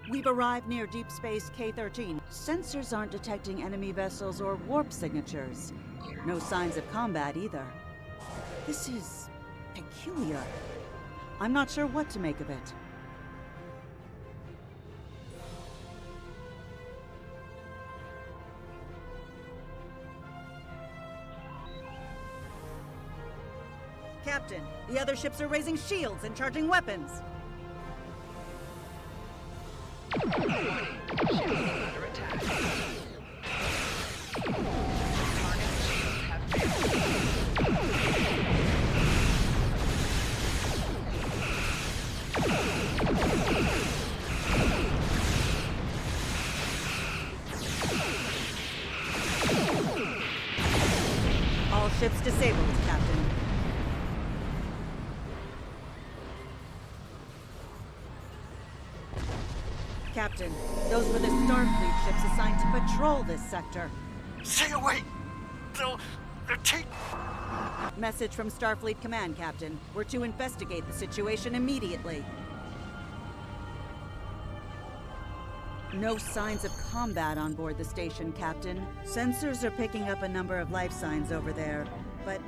We've arrived near Deep Space K-13. Sensors aren't detecting enemy vessels or warp signatures. No signs of combat either. This is peculiar. I'm not sure what to make of it. Captain, the other ships are raising shields and charging weapons. Ship is under attack. Target shields have failed. All ships disabled, Captain. Captain, those were the Starfleet ships assigned to patrol this sector. Stay away! They're taking... Message from Starfleet Command, Captain. We're to investigate the situation immediately. No signs of combat on board the station, Captain. Sensors are picking up a number of life signs over there, but...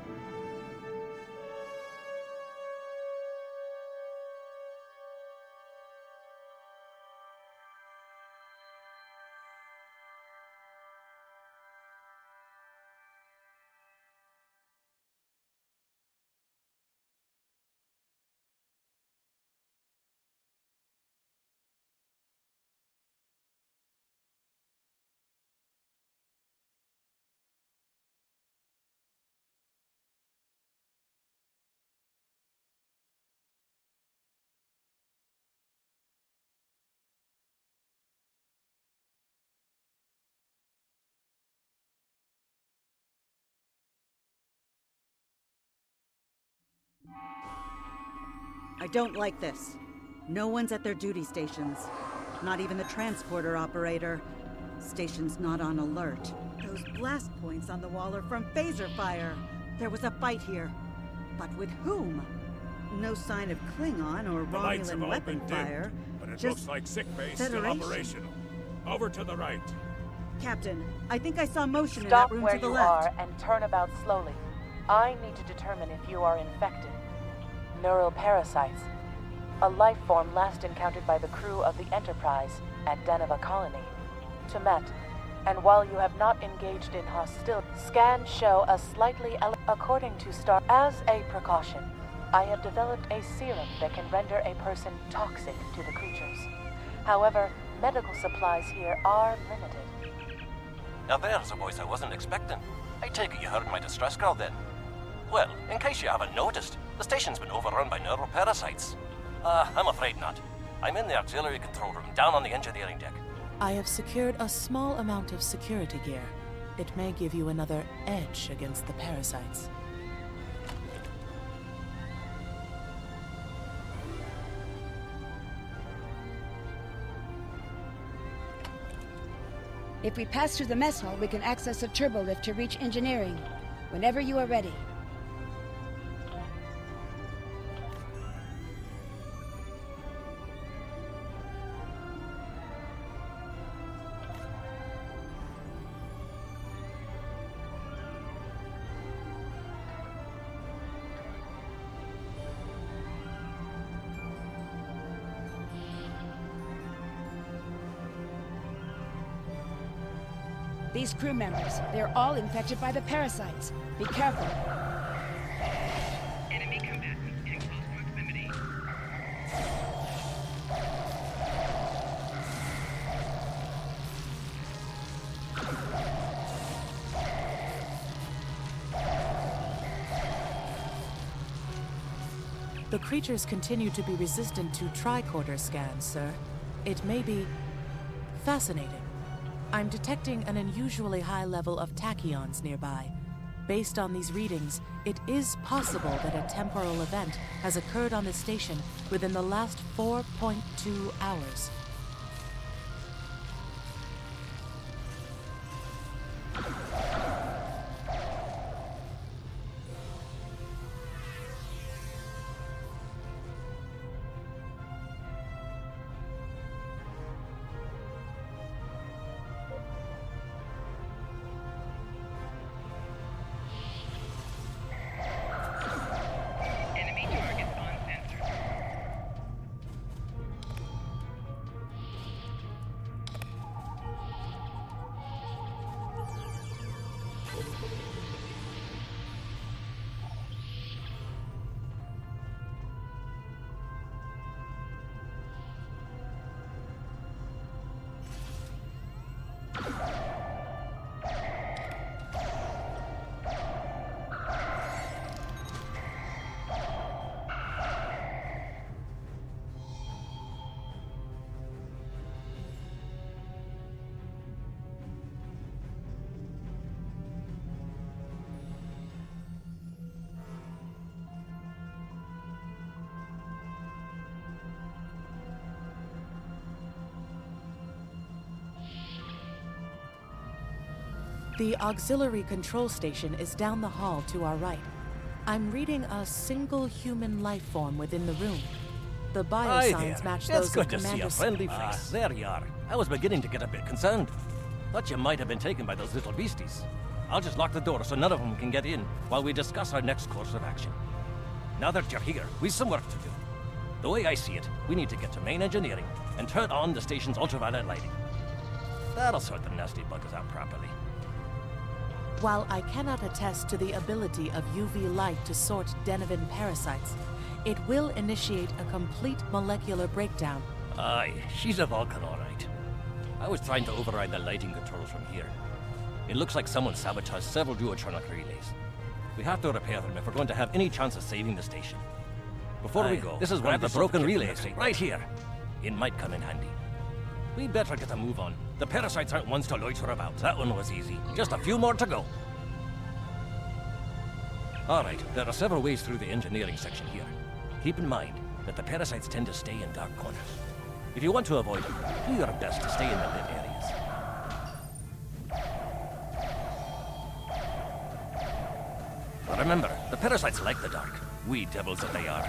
I don't like this. No one's at their duty stations. Not even the transporter operator. Station's not on alert. Those blast points on the wall are from phaser fire. There was a fight here. But with whom? No sign of Klingon or The lights have Romulan all weapon been fire. dimmed, but it Just looks like sickbay still Federation. operational. Over to the right. Captain, I think I saw motion Stop in that room where to the you left. are and turn about slowly. I need to determine if you are infected. Neural parasites. A life form last encountered by the crew of the Enterprise at Deneva Colony. Temet. And while you have not engaged in hostility, scans show a slightly according to Star. As a precaution, I have developed a serum that can render a person toxic to the creatures. However, medical supplies here are limited. Now there's a voice I wasn't expecting. I take it you heard my distress call then. Well, in case you haven't noticed, the station's been overrun by neural parasites. I'm afraid not. I'm in the auxiliary control room down on the engineering deck. I have secured a small amount of security gear. It may give you another edge against the parasites. If we pass through the mess hall, we can access a turbo lift to reach engineering. Whenever you are ready. These crew members, they're all infected by the parasites. Be careful. Enemy combatants in close proximity. The creatures continue to be resistant to tricorder scans, sir. It may be fascinating. I'm detecting an unusually high level of tachyons nearby. Based on these readings, it is possible that a temporal event has occurred on the station within the last 4.2 hours. The auxiliary control station is down the hall to our right. I'm reading a single human life form within the room. The biosigns match those It's good of to see a Commander... friendly face. There you are. I was beginning to get a bit concerned. Thought you might have been taken by those little beasties. I'll just lock the door so none of them can get in while we discuss our next course of action. Now that you're here, we've some work to do. The way I see it, we need to get to main engineering and turn on the station's ultraviolet lighting. That'll sort the nasty buggers out properly. While I cannot attest to the ability of UV light to sort Denivan parasites, it will initiate a complete molecular breakdown. Aye, she's a Vulcan, all right. I was trying to override the lighting controls from here. It looks like someone sabotaged several duotronic relays. We have to repair them if we're going to have any chance of saving the station. Before we go, this is one of the broken relays, right here. It might come in handy. We'd better get a move on. The parasites aren't ones to loiter about. That one was easy. Just a few more to go. All right, there are several ways through the engineering section here. Keep in mind that the parasites tend to stay in dark corners. If you want to avoid them, do your best to stay in the lit areas. But remember, the parasites like the dark. Wee devils that they are.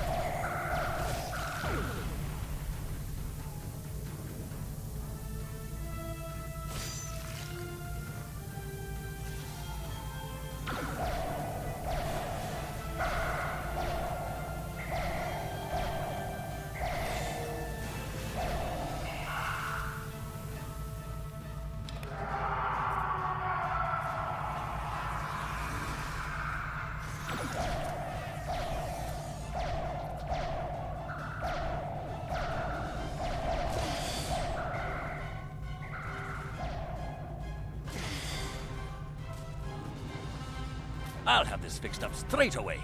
I'll have this fixed up straight away.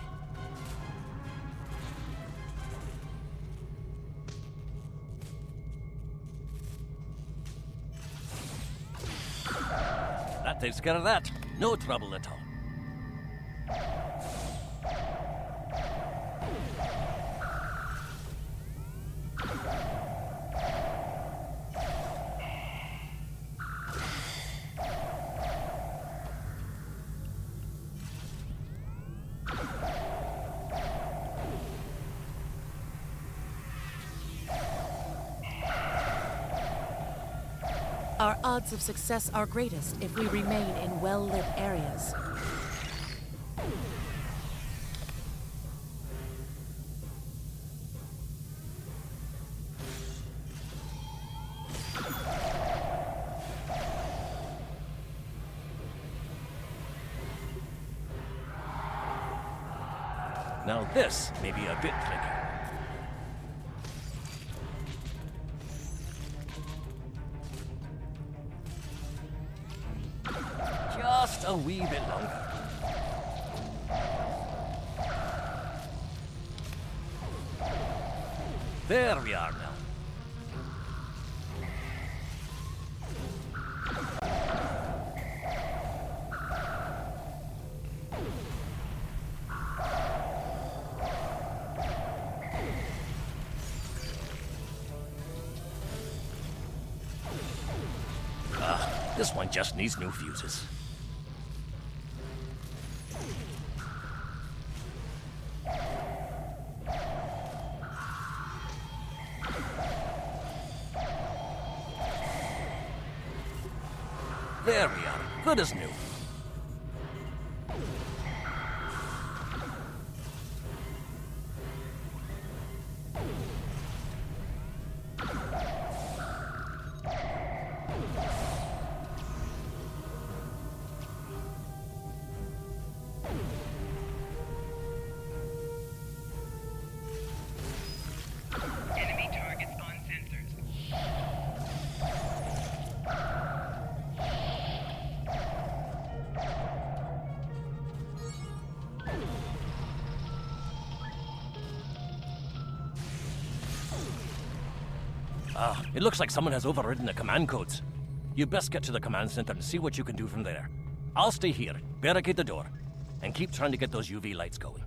That takes care of that. No trouble at all. Our odds of success are greatest if we remain in well-lit areas. Now this may be a bit tricky. Just a wee bit longer. There we are now. This one just needs new fuses. There we are. Good as new. Enemy targets on sensors. It looks like someone has overridden the command codes. You best get to the command center and see what you can do from there. I'll stay here, barricade the door, and keep trying to get those UV lights going.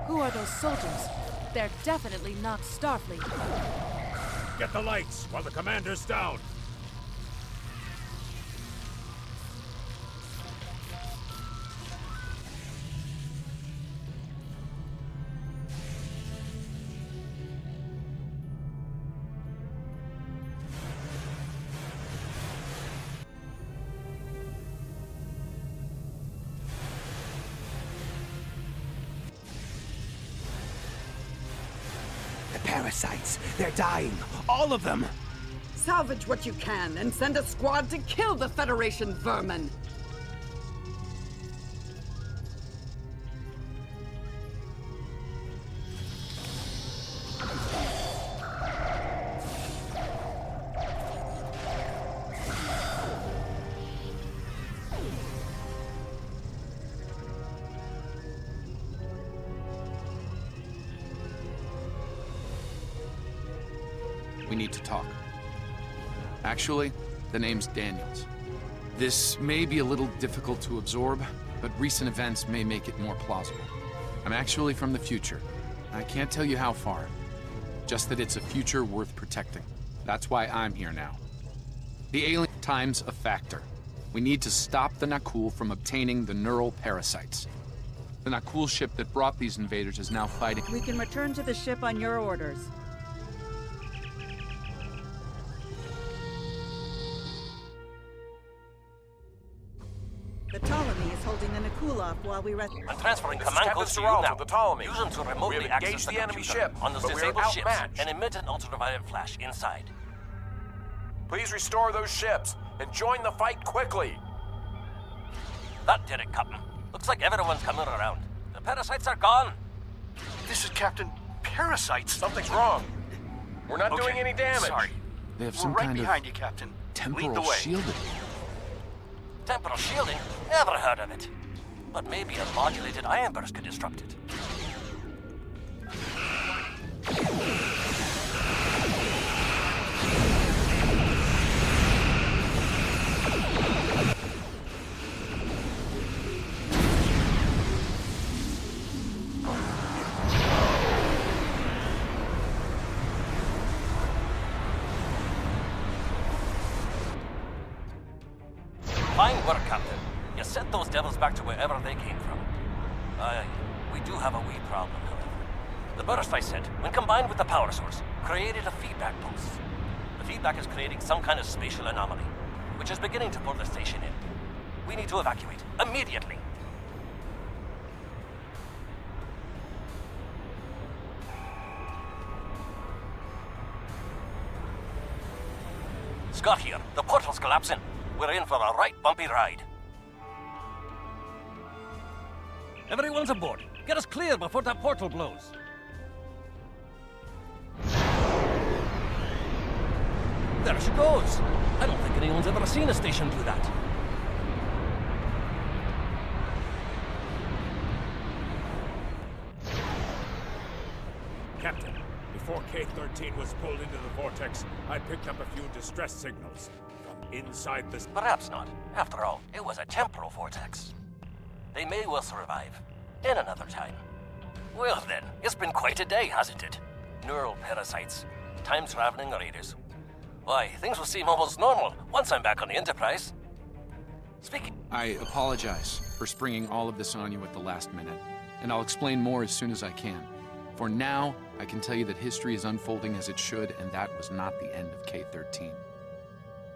Who are those soldiers? They're definitely not Starfleet. Get the lights while the commander's down. The parasites, they're dying. All of them. Salvage what you can and send a squad to kill the Federation vermin. We need to talk. Actually, the name's Daniels. This may be a little difficult to absorb, but recent events may make it more plausible. I'm actually from the future. I can't tell you how far. Just that it's a future worth protecting. That's why I'm here now. The alien time's a factor. We need to stop the Nakul from obtaining the neural parasites. The Nakul ship that brought these invaders is now fighting. We can return to the ship on your orders. The Ptolemy is holding the Nakul off while we rest. I'm transferring This is command Captain codes to you Sorrell now. from the Ptolemy. Use them to remotely We have access engaged the the enemy computer ship, on those but we are disabled ships outmatched. and emit an ultraviolet flash inside. Please restore those ships and join the fight quickly. That did it, Captain. Looks like everyone's coming around. The parasites are gone. This is Captain Parasites. Something's wrong. We're not doing any damage. Sorry. They have We're some right kind behind of you, Captain. Lead temporal the way. shielding. Temporal shielding? Never heard of it. But maybe a modulated ion burst could disrupt it. Fine work, Captain. You sent those devils back to wherever they came from. Aye, we do have a wee problem, however. The burst I sent, when combined with the power source, created a feedback pulse. The feedback is creating some kind of spatial anomaly, which is beginning to pull the station in. We need to evacuate, immediately. Scott here. The portal's collapsing. We're in for a right bumpy ride. Everyone's aboard. Get us clear before that portal blows. There she goes. I don't think anyone's ever seen a station do that. Captain, before K-13 was pulled into the vortex, I picked up a few distress signals from inside this. Perhaps not. After all, it was a temporal vortex. They may well survive. In another time. Well then, it's been quite a day, hasn't it? Neural parasites, time-traveling raiders. Why, things will seem almost normal once I'm back on the Enterprise. Speaking... I apologize for springing all of this on you at the last minute, and I'll explain more as soon as I can. For now, I can tell you that history is unfolding as it should, and that was not the end of K-13.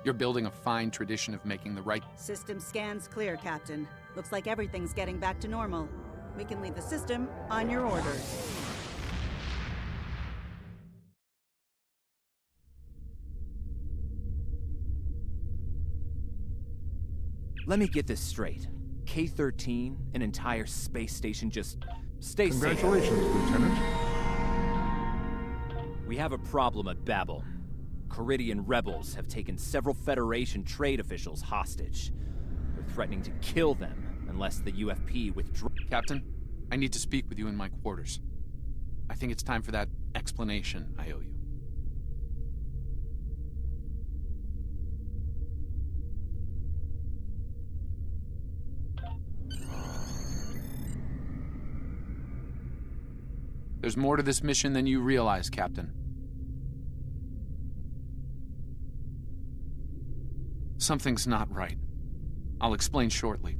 You're building a fine tradition of making the right... System scans clear, Captain. Looks like everything's getting back to normal. We can leave the system on your orders. Let me get this straight. K-13, an entire space station, just stay safe. Congratulations, Lieutenant. We have a problem at Babel. Caridian rebels have taken several Federation trade officials hostage. They're threatening to kill them unless the UFP withdraws. Captain, I need to speak with you in my quarters. I think it's time for that explanation I owe you. There's more to this mission than you realize, Captain. Something's not right. I'll explain shortly.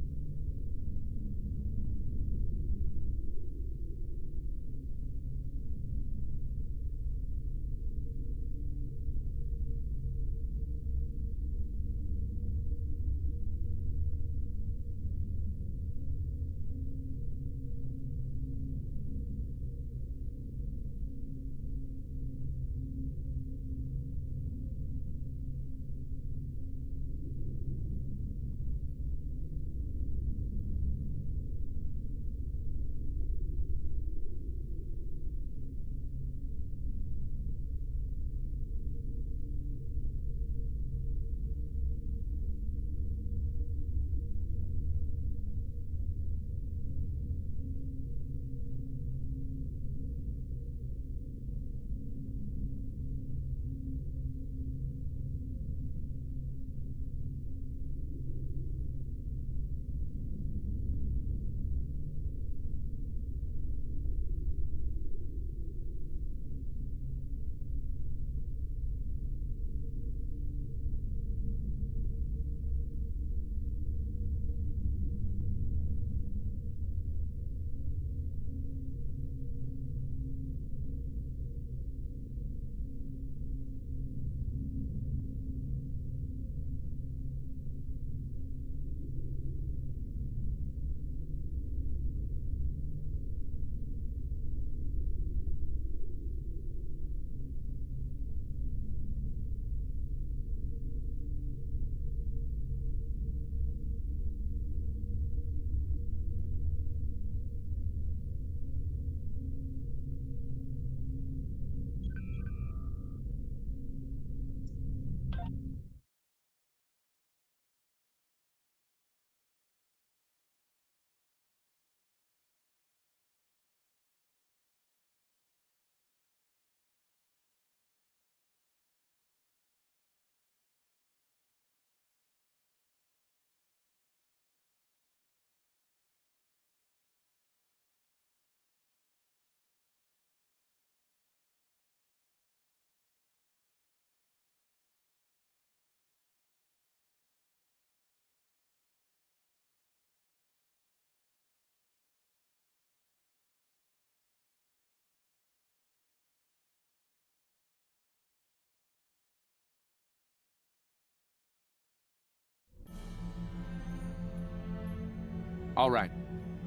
All right.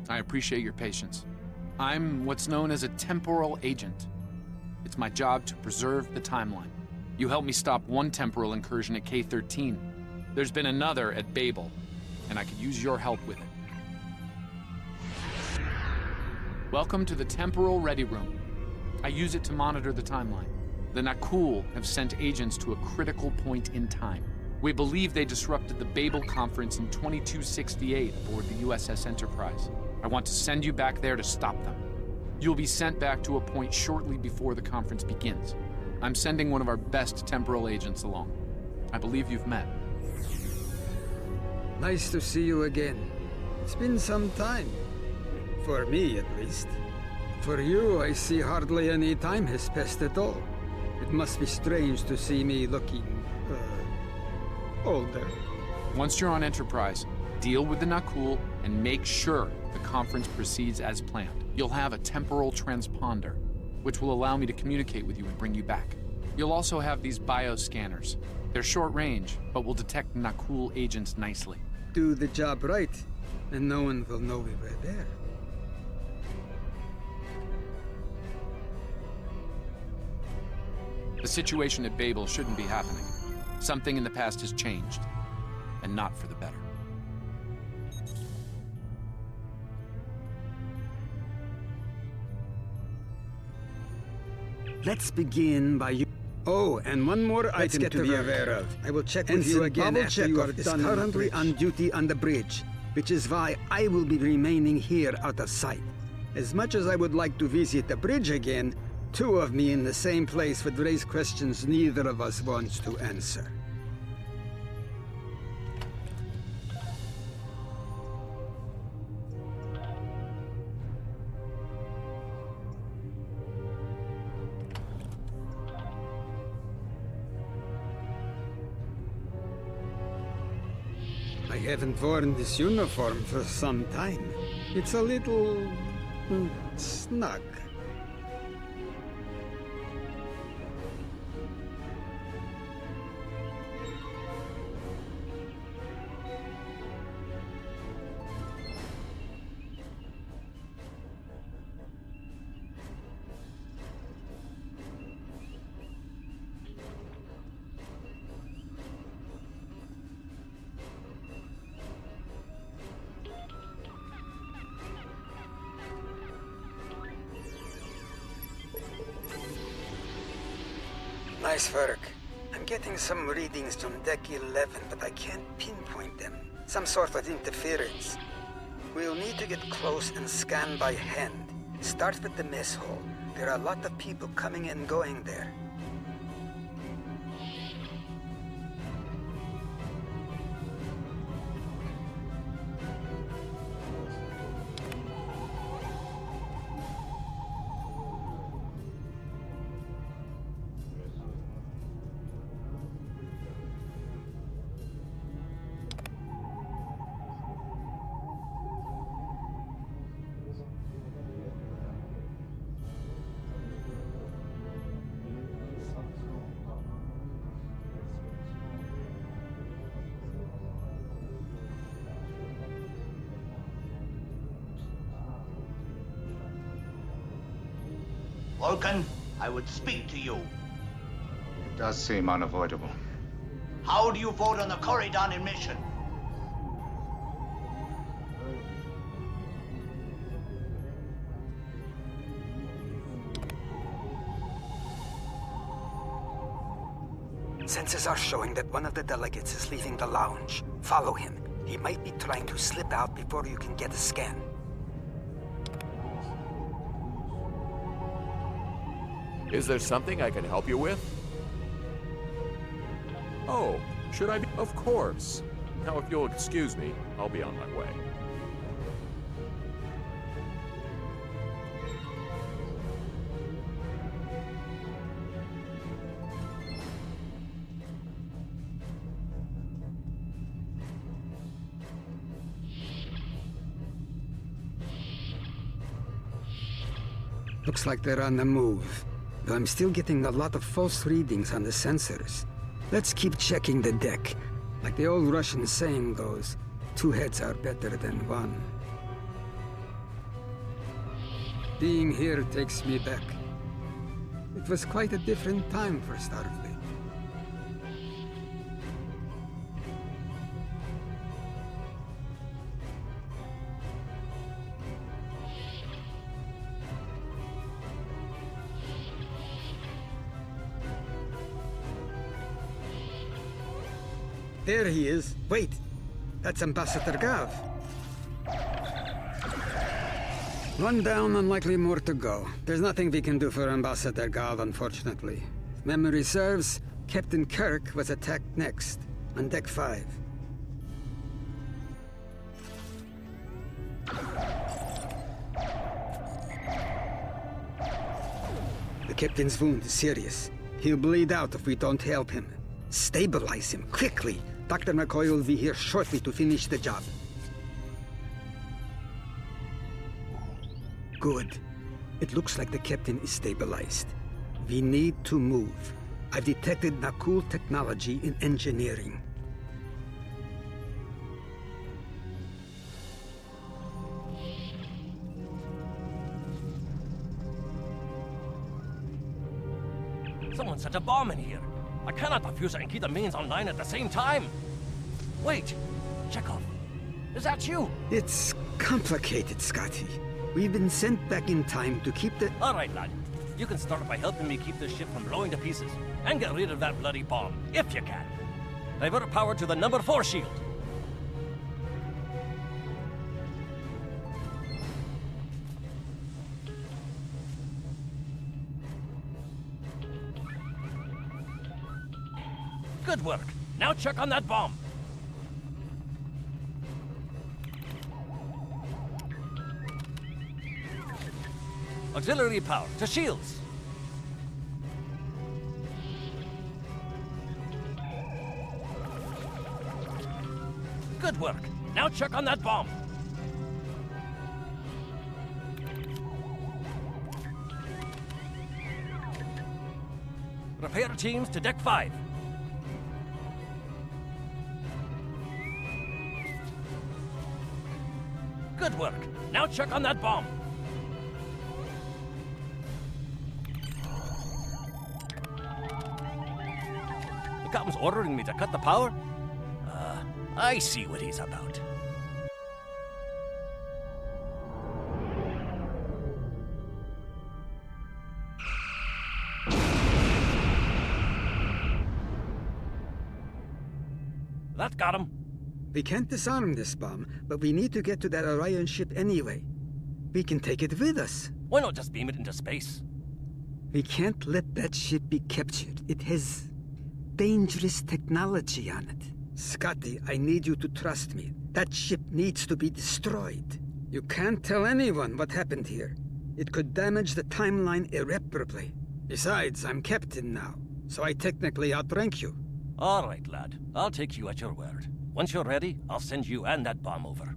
I appreciate your patience. I'm what's known as a temporal agent. It's my job to preserve the timeline. You helped me stop one temporal incursion at K-13. There's been another at Babel, and I could use your help with it. Welcome to the Temporal Ready Room. I use it to monitor the timeline. The Nakul have sent agents to a critical point in time. We believe they disrupted the Babel conference in 2268 aboard the USS Enterprise. I want to send you back there to stop them. You'll be sent back to a point shortly before the conference begins. I'm sending one of our best temporal agents along. I believe you've met. Nice to see you again. It's been some time. For me, at least. For you, I see hardly any time has passed at all. It must be strange to see me looking, older. Once you're on Enterprise, deal with the Nakul and make sure the conference proceeds as planned. You'll have a temporal transponder, which will allow me to communicate with you and bring you back. You'll also have these bioscanners. They're short range, but will detect Nakul agents nicely. Do the job right, and no one will know we were there. The situation at Babel shouldn't be happening. Something in the past has changed, and not for the better. Let's begin by you. Oh, and one more item to be aware of. I will check with you again after you are done. Currently on duty on the bridge, which is why I will be remaining here out of sight. As much as I would like to visit the bridge again, two of me in the same place would raise questions neither of us wants to answer. haven't worn this uniform for some time. It's a little... snug. Nice work. I'm getting some readings from Deck 11, but I can't pinpoint them. Some sort of interference. We'll need to get close and scan by hand. Start with the mess hall. There are a lot of people coming and going there. Vulcan, I would speak to you. It does seem unavoidable. How do you vote on the Corridon mission? Sensors are showing that one of the delegates is leaving the lounge. Follow him. He might be trying to slip out before you can get a scan. Is there something I can help you with? Oh, should I be? Of course. Now, if you'll excuse me, I'll be on my way. Looks like they're on the move. Though I'm still getting a lot of false readings on the sensors. Let's keep checking the deck. Like the old Russian saying goes, 2 heads are better than 1. Being here takes me back. It was quite a different time for Starfleet. There he is. Wait, that's Ambassador Gav. One down, unlikely more to go. There's nothing we can do for Ambassador Gav, unfortunately. If memory serves, Captain Kirk was attacked next, on Deck 5. The captain's wound is serious. He'll bleed out if we don't help him. Stabilize him, quickly! Dr. McCoy will be here shortly to finish the job. Good. It looks like the captain is stabilized. We need to move. I've detected Nakul technology in engineering. Someone set a bomb in here. I cannot defuse it and keep the mains online at the same time. Wait, Chekhov, is that you? It's complicated, Scotty. We've been sent back in time to keep the... All right, lad. You can start by helping me keep this ship from blowing to pieces. And get rid of that bloody bomb, if you can. Divert power to the number 4 shield. Good work. Now check on that bomb. Auxiliary power to shields. Good work. Now check on that bomb. Repair teams to Deck 5. Good work. Now check on that bomb. The captain's ordering me to cut the power? I see what he's about. That got him. We can't disarm this bomb, but we need to get to that Orion ship anyway. We can take it with us. Why not just beam it into space? We can't let that ship be captured. It has dangerous technology on it. Scotty, I need you to trust me. That ship needs to be destroyed. You can't tell anyone what happened here. It could damage the timeline irreparably. Besides, I'm captain now, so I technically outrank you. All right, lad. I'll take you at your word. Once you're ready, I'll send you and that bomb over.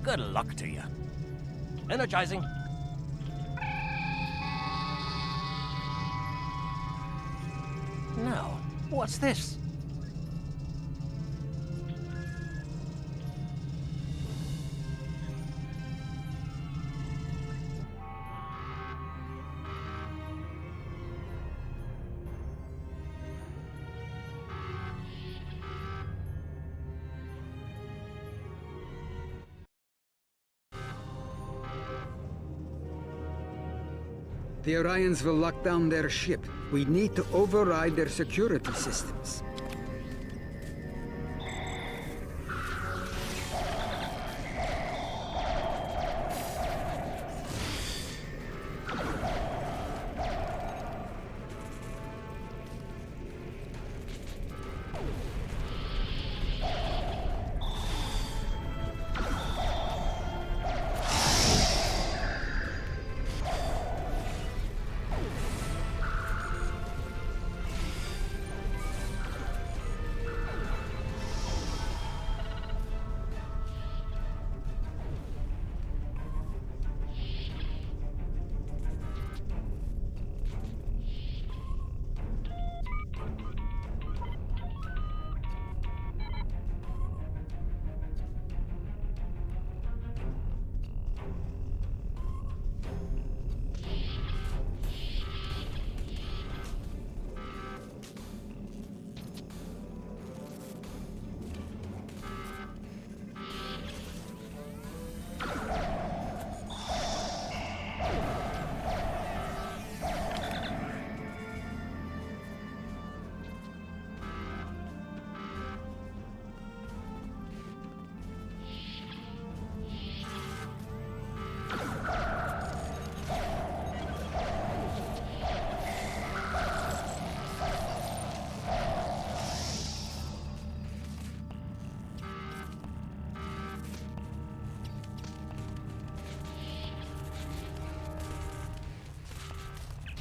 Good luck to you. Energizing. Now, what's this? The Orions will lock down their ship. We need to override their security systems.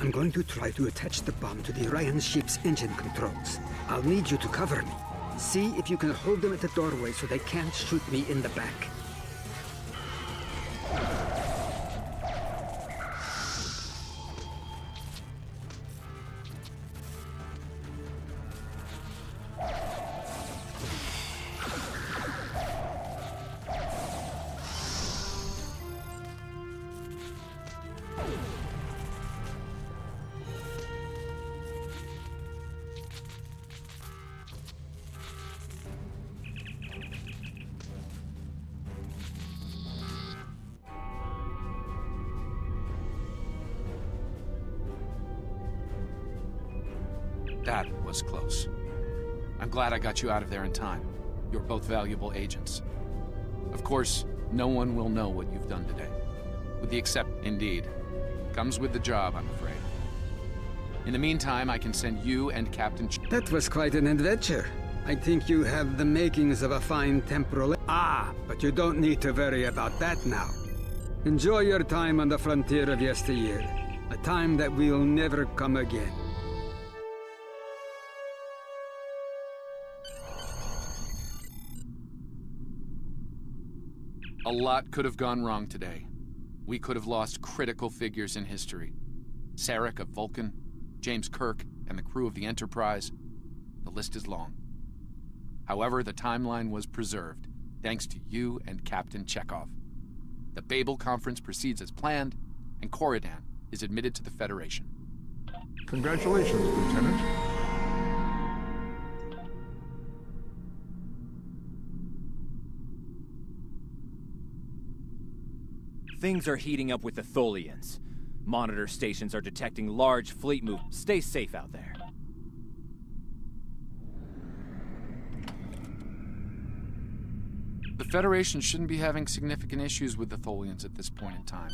I'm going to try to attach the bomb to the Orion ship's engine controls. I'll need you to cover me. See if you can hold them at the doorway so they can't shoot me in the back. That was close. I'm glad I got you out of there in time. You're both valuable agents. Of course, no one will know what you've done today. With the indeed. Comes with the job, I'm afraid. In the meantime, I can send you and Captain That was quite an adventure. I think you have the makings of a fine temporal... but you don't need to worry about that now. Enjoy your time on the frontier of yesteryear. A time that will never come again. A lot could have gone wrong today. We could have lost critical figures in history. Sarek of Vulcan, James Kirk, and the crew of the Enterprise. The list is long. However, the timeline was preserved, thanks to you and Captain Chekhov. The Babel conference proceeds as planned, and Corridan is admitted to the Federation. Congratulations, Lieutenant. Things are heating up with the Tholians. Monitor stations are detecting large fleet move. Stay safe out there. The Federation shouldn't be having significant issues with the Tholians at this point in time.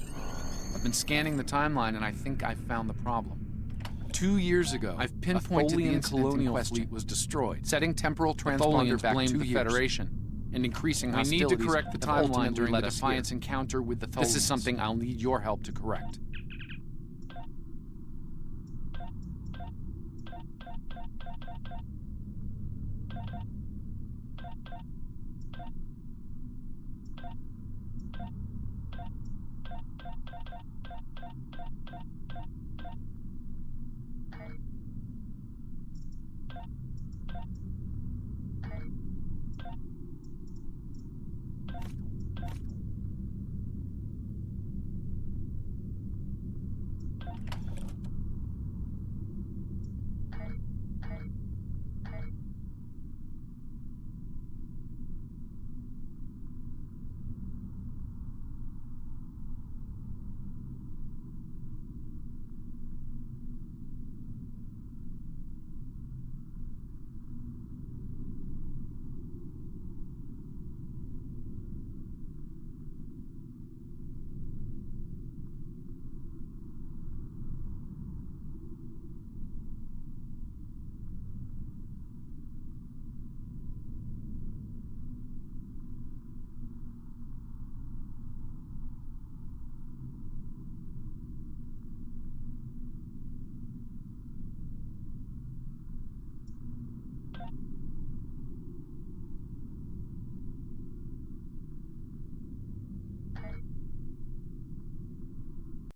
I've been scanning the timeline and I think I've found the problem. 2 years ago, I've pinpointed the colonial fleet was destroyed, setting temporal transponder back to the Federation, and increasing hostilities. We need to correct the timeline during the Defiance encounter with the Tholians. This is something I'll need your help to correct.